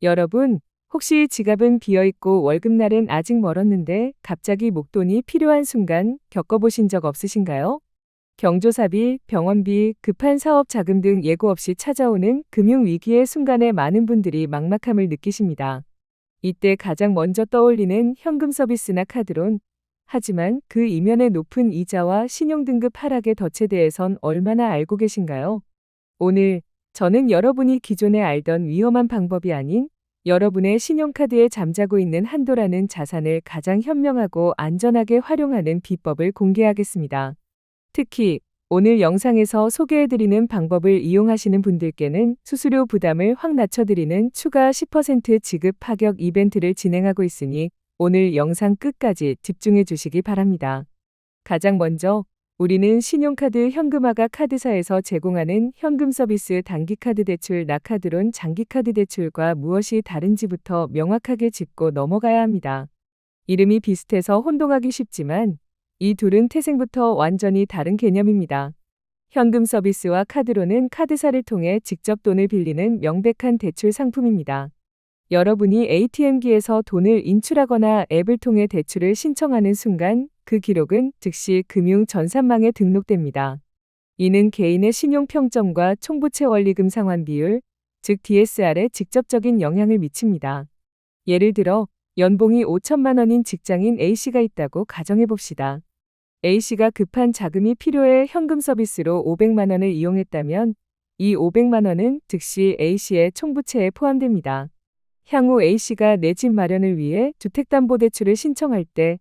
여러분, 혹시 지갑은 비어있고 월급날은 아직 멀었는데 갑자기 목돈이 필요한 순간 겪어보신 적 없으신가요? 경조사비, 병원비, 급한 사업 자금 등 예고 없이 찾아오는 금융위기의 순간에 많은 분들이 막막함을 느끼십니다. 이때 가장 먼저 떠올리는 현금 서비스나 카드론. 하지만 그 이면의 높은 이자와 신용등급 하락의 덫에 대해선 얼마나 알고 계신가요? 오늘 저는 여러분이 기존에 알던 위험한 방법이 아닌 여러분의 신용카드에 잠자고 있는 한도라는 자산을 가장 현명하고 안전하게 활용하는 비법을 공개하겠습니다. 특히 오늘 영상에서 소개해드리는 방법을 이용하시는 분들께는 수수료 부담을 확 낮춰드리는 추가 10% 지급 파격 이벤트를 진행하고 있으니 오늘 영상 끝까지 집중해 주시기 바랍니다. 가장 먼저 우리는 신용카드 현금화가 카드사에서 제공하는 현금 서비스 단기카드 대출 나카드론 장기카드 대출과 무엇이 다른지부터 명확하게 짚고 넘어가야 합니다. 이름이 비슷해서 혼동하기 쉽지만 이 둘은 태생부터 완전히 다른 개념입니다. 현금 서비스와 카드론은 카드사를 통해 직접 돈을 빌리는 명백한 대출 상품입니다. 여러분이 ATM기에서 돈을 인출하거나 앱을 통해 대출을 신청하는 순간 그 기록은 즉시 금융 전산망에 등록됩니다. 이는 개인의 신용평점과 총부채 원리금 상환 비율, 즉 DSR에 직접적인 영향을 미칩니다. 예를 들어 연봉이 5천만 원인 직장인 A씨가 있다고 가정해봅시다. A씨가 급한 자금이 필요해 현금 서비스로 500만 원을 이용했다면 이 500만 원은 즉시 A씨의 총부채에 포함됩니다. 향후 A씨가 내 집 마련을 위해 주택담보대출을 신청할 때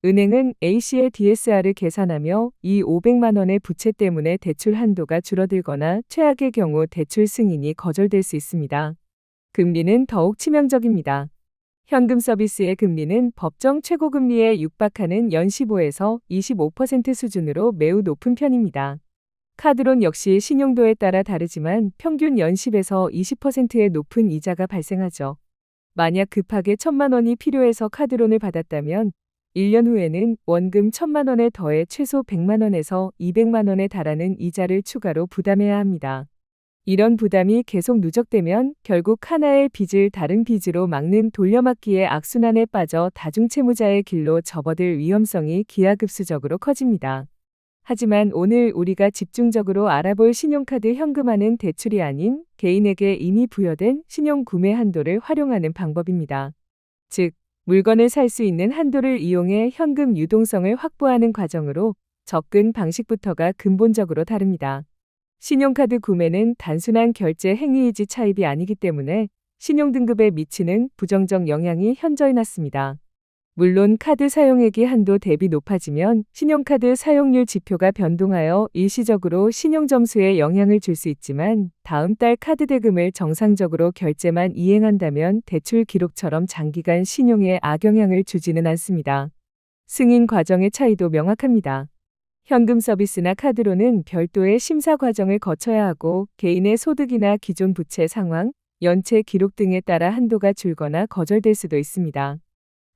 은행은 A씨의 DSR을 계산하며 이 500만 원의 부채 때문에 대출 한도가 줄어들거나 최악의 경우 대출 승인이 거절될 수 있습니다. 금리는 더욱 치명적입니다. 현금 서비스의 금리는 법정 최고금리에 육박하는 연 15에서 25% 수준으로 매우 높은 편입니다. 카드론 역시 신용도에 따라 다르지만 평균 연 10에서 20%의 높은 이자가 발생하죠. 만약 급하게 1,000만 원이 필요해서 카드론을 받았다면 1년 후에는 원금 1,000만 원에 더해 최소 100만 원에서 200만 원에 달하는 이자를 추가로 부담해야 합니다. 이런 부담이 계속 누적되면 결국 하나의 빚을 다른 빚으로 막는 돌려막기의 악순환에 빠져 다중채무자의 길로 접어들 위험성이 기하급수적으로 커집니다. 하지만 오늘 우리가 집중적으로 알아볼 신용카드 현금화는 대출이 아닌 개인에게 이미 부여된 신용 구매 한도를 활용하는 방법입니다. 즉, 물건을 살 수 있는 한도를 이용해 현금 유동성을 확보하는 과정으로 접근 방식부터가 근본적으로 다릅니다. 신용카드 구매는 단순한 결제 행위이지 차입이 아니기 때문에 신용등급에 미치는 부정적 영향이 현저히 낮습니다. 물론 카드 사용액이 한도 대비 높아지면 신용카드 사용률 지표가 변동하여 일시적으로 신용점수에 영향을 줄 수 있지만 다음 달 카드 대금을 정상적으로 결제만 이행한다면 대출 기록처럼 장기간 신용에 악영향을 주지는 않습니다. 승인 과정의 차이도 명확합니다. 현금 서비스나 카드로는 별도의 심사 과정을 거쳐야 하고 개인의 소득이나 기존 부채 상황, 연체 기록 등에 따라 한도가 줄거나 거절될 수도 있습니다.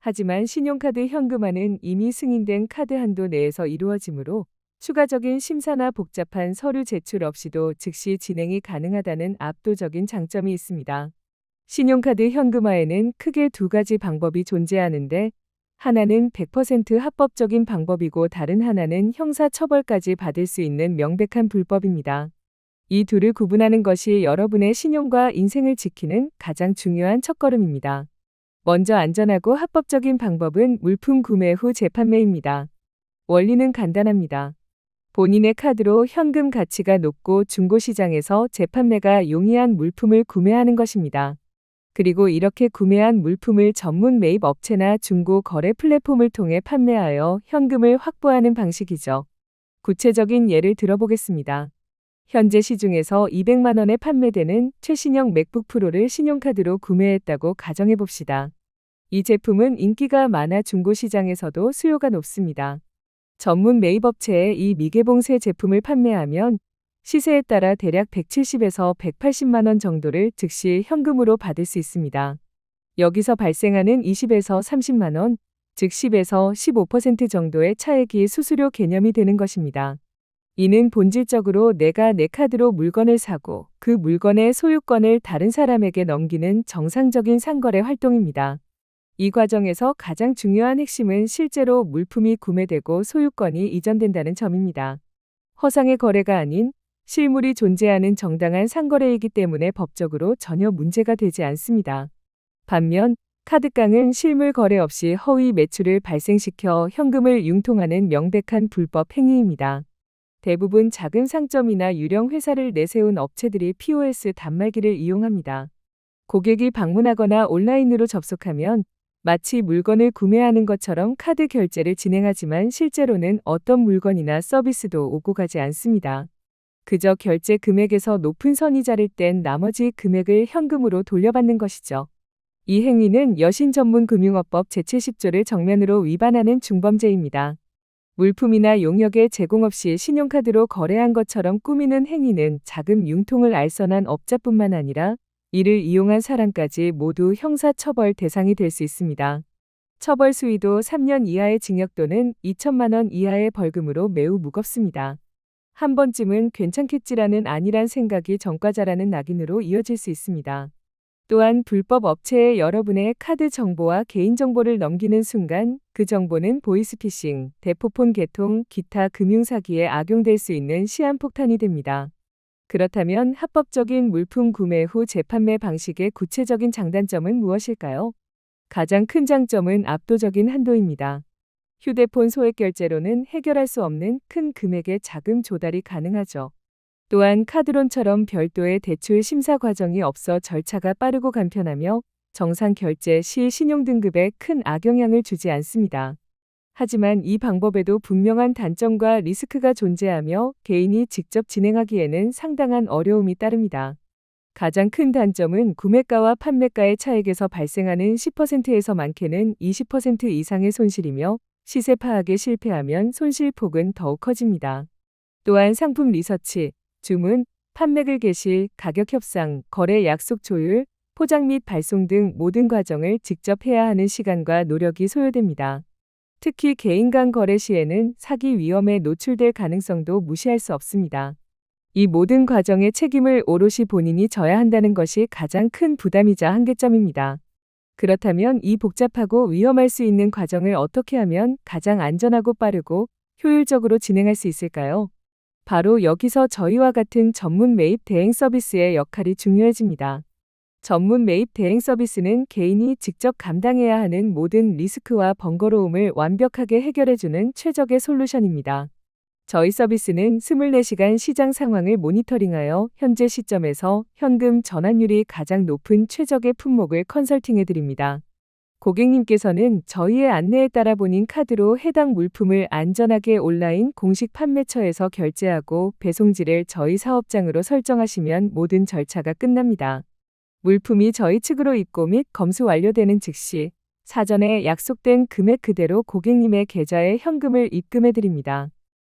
하지만 신용카드 현금화는 이미 승인된 카드 한도 내에서 이루어지므로 추가적인 심사나 복잡한 서류 제출 없이도 즉시 진행이 가능하다는 압도적인 장점이 있습니다. 신용카드 현금화에는 크게 두 가지 방법이 존재하는데 하나는 100% 합법적인 방법이고 다른 하나는 형사처벌까지 받을 수 있는 명백한 불법입니다. 이 둘을 구분하는 것이 여러분의 신용과 인생을 지키는 가장 중요한 첫걸음입니다. 먼저 안전하고 합법적인 방법은 물품 구매 후 재판매입니다. 원리는 간단합니다. 본인의 카드로 현금 가치가 높고 중고시장에서 재판매가 용이한 물품을 구매하는 것입니다. 그리고 이렇게 구매한 물품을 전문 매입 업체나 중고 거래 플랫폼을 통해 판매하여 현금을 확보하는 방식이죠. 구체적인 예를 들어보겠습니다. 현재 시중에서 200만 원에 판매되는 최신형 맥북 프로를 신용카드로 구매했다고 가정해봅시다. 이 제품은 인기가 많아 중고시장에서도 수요가 높습니다. 전문 매입업체에 이 미개봉 새 제품을 판매하면 시세에 따라 대략 170에서 180만 원 정도를 즉시 현금으로 받을 수 있습니다. 여기서 발생하는 20에서 30만 원, 즉 10에서 15% 정도의 차액이 수수료 개념이 되는 것입니다. 이는 본질적으로 내가 내 카드로 물건을 사고 그 물건의 소유권을 다른 사람에게 넘기는 정상적인 상거래 활동입니다. 이 과정에서 가장 중요한 핵심은 실제로 물품이 구매되고 소유권이 이전된다는 점입니다. 허상의 거래가 아닌 실물이 존재하는 정당한 상거래이기 때문에 법적으로 전혀 문제가 되지 않습니다. 반면 카드깡은 실물 거래 없이 허위 매출을 발생시켜 현금을 융통하는 명백한 불법 행위입니다. 대부분 작은 상점이나 유령 회사를 내세운 업체들이 POS 단말기를 이용합니다. 고객이 방문하거나 온라인으로 접속하면 마치 물건을 구매하는 것처럼 카드 결제를 진행하지만 실제로는 어떤 물건이나 서비스도 오고 가지 않습니다. 그저 결제 금액에서 높은 선이자를 뗀 나머지 금액을 현금으로 돌려받는 것이죠. 이 행위는 여신전문금융업법 제70조를 정면으로 위반하는 중범죄입니다. 물품이나 용역의 제공 없이 신용카드로 거래한 것처럼 꾸미는 행위는 자금 융통을 알선한 업자뿐만 아니라 이를 이용한 사람까지 모두 형사처벌 대상이 될 수 있습니다. 처벌 수위도 3년 이하의 징역 또는 2천만 원 이하의 벌금으로 매우 무겁습니다. 한 번쯤은 괜찮겠지라는 안일한 생각이 전과자라는 낙인으로 이어질 수 있습니다. 또한 불법 업체에 여러분의 카드 정보와 개인정보를 넘기는 순간 그 정보는 보이스피싱, 대포폰 개통, 기타 금융사기에 악용될 수 있는 시한폭탄이 됩니다. 그렇다면 합법적인 물품 구매 후 재판매 방식의 구체적인 장단점은 무엇일까요? 가장 큰 장점은 압도적인 한도입니다. 휴대폰 소액 결제로는 해결할 수 없는 큰 금액의 자금 조달이 가능하죠. 또한 카드론처럼 별도의 대출 심사 과정이 없어 절차가 빠르고 간편하며 정상 결제 시 신용등급에 큰 악영향을 주지 않습니다. 하지만 이 방법에도 분명한 단점과 리스크가 존재하며 개인이 직접 진행하기에는 상당한 어려움이 따릅니다. 가장 큰 단점은 구매가와 판매가의 차익에서 발생하는 10%에서 많게는 20% 이상의 손실이며 시세 파악에 실패하면 손실폭은 더욱 커집니다. 또한 상품 리서치, 주문, 판매글 게시, 가격 협상, 거래 약속 조율, 포장 및 발송 등 모든 과정을 직접 해야 하는 시간과 노력이 소요됩니다. 특히 개인 간 거래 시에는 사기 위험에 노출될 가능성도 무시할 수 없습니다. 이 모든 과정의 책임을 오롯이 본인이 져야 한다는 것이 가장 큰 부담이자 한계점입니다. 그렇다면 이 복잡하고 위험할 수 있는 과정을 어떻게 하면 가장 안전하고 빠르고 효율적으로 진행할 수 있을까요? 바로 여기서 저희와 같은 전문 매입 대행 서비스의 역할이 중요해집니다. 전문 매입 대행 서비스는 개인이 직접 감당해야 하는 모든 리스크와 번거로움을 완벽하게 해결해주는 최적의 솔루션입니다. 저희 서비스는 24시간 시장 상황을 모니터링하여 현재 시점에서 현금 전환율이 가장 높은 최적의 품목을 컨설팅해드립니다. 고객님께서는 저희의 안내에 따라 본인 카드로 해당 물품을 안전하게 온라인 공식 판매처에서 결제하고 배송지를 저희 사업장으로 설정하시면 모든 절차가 끝납니다. 물품이 저희 측으로 입고 및 검수 완료되는 즉시 사전에 약속된 금액 그대로 고객님의 계좌에 현금을 입금해드립니다.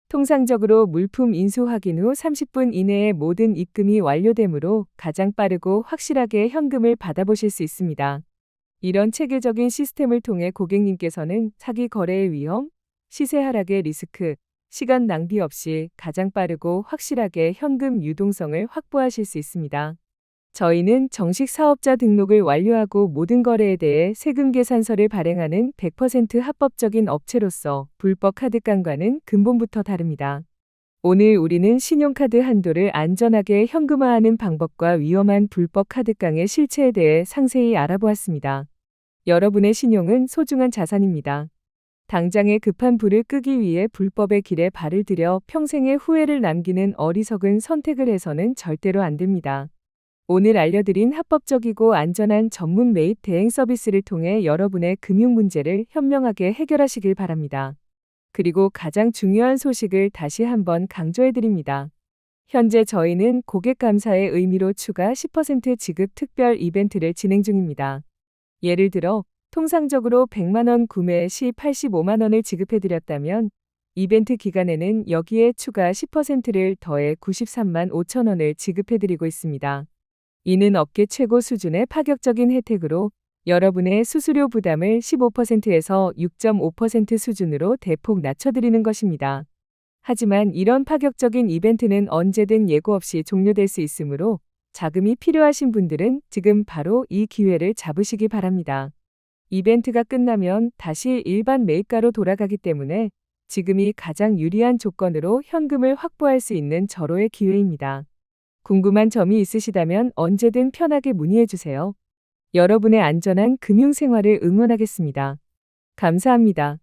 통상적으로 물품 인수 확인 후 30분 이내에 모든 입금이 완료되므로 가장 빠르고 확실하게 현금을 받아보실 수 있습니다. 이런 체계적인 시스템을 통해 고객님께서는 사기 거래의 위험, 시세 하락의 리스크, 시간 낭비 없이 가장 빠르고 확실하게 현금 유동성을 확보하실 수 있습니다. 저희는 정식 사업자 등록을 완료하고 모든 거래에 대해 세금 계산서를 발행하는 100% 합법적인 업체로서 불법 카드깡과는 근본부터 다릅니다. 오늘 우리는 신용카드 한도를 안전하게 현금화하는 방법과 위험한 불법 카드깡의 실체에 대해 상세히 알아보았습니다. 여러분의 신용은 소중한 자산입니다. 당장의 급한 불을 끄기 위해 불법의 길에 발을 들여 평생의 후회를 남기는 어리석은 선택을 해서는 절대로 안 됩니다. 오늘 알려드린 합법적이고 안전한 전문 매입 대행 서비스를 통해 여러분의 금융 문제를 현명하게 해결하시길 바랍니다. 그리고 가장 중요한 소식을 다시 한번 강조해드립니다. 현재 저희는 고객 감사의 의미로 추가 10% 지급 특별 이벤트를 진행 중입니다. 예를 들어 통상적으로 100만 원 구매 시 85만 원을 지급해드렸다면 이벤트 기간에는 여기에 추가 10%를 더해 93만 5천 원을 지급해드리고 있습니다. 이는 업계 최고 수준의 파격적인 혜택으로 여러분의 수수료 부담을 15%에서 6.5% 수준으로 대폭 낮춰드리는 것입니다. 하지만 이런 파격적인 이벤트는 언제든 예고 없이 종료될 수 있으므로 자금이 필요하신 분들은 지금 바로 이 기회를 잡으시기 바랍니다. 이벤트가 끝나면 다시 일반 매입가로 돌아가기 때문에 지금이 가장 유리한 조건으로 현금을 확보할 수 있는 절호의 기회입니다. 궁금한 점이 있으시다면 언제든 편하게 문의해 주세요. 여러분의 안전한 금융생활을 응원하겠습니다. 감사합니다.